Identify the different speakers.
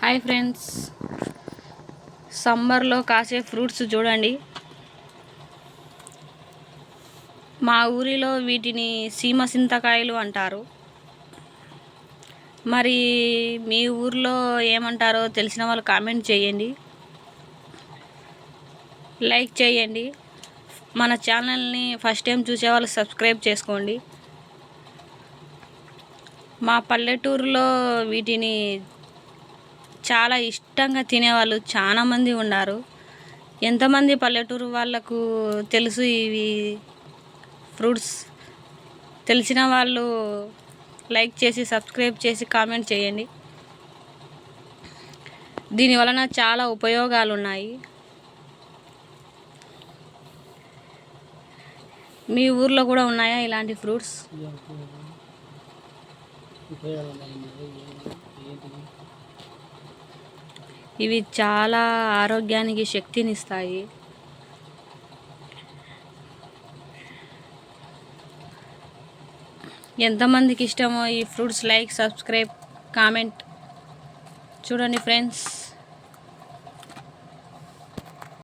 Speaker 1: Hi friends, సమ్మర్లో కాసే fruits చూడండి. మా ఊరిలో వీటిని సీమ సింతకాయలు అంటారు. మరి మీ ఊర్లో ఏమంటారో తెలిసిన వాళ్ళు కామెంట్ చేయండి, లైక్ చేయండి. మన ఛానల్ని ఫస్ట్ టైం చూసే వాళ్ళు సబ్స్క్రైబ్ చేసుకోండి. మా పల్లెటూరులో వీటిని చాలా ఇష్టంగా తినేవాళ్ళు చాలామంది ఉన్నారు. ఎంతమంది పల్లెటూరు వాళ్ళకు తెలుసు ఇవి ఫ్రూట్స్? తెలిసిన వాళ్ళు లైక్ చేసి సబ్స్క్రైబ్ చేసి కామెంట్ చేయండి. దీని వలన చాలా ఉపయోగాలు ఉన్నాయి. మీ ఊర్లో కూడా ఉన్నాయా ఇలాంటి ఫ్రూట్స్? ఇవి చాలా ఆరోగ్యానికి శక్తినిస్తాయి. ఎంతమందికి ఇష్టమో ఈ ఫ్రూట్స్? లైక్, సబ్స్క్రైబ్, కామెంట్ చూడండి ఫ్రెండ్స్.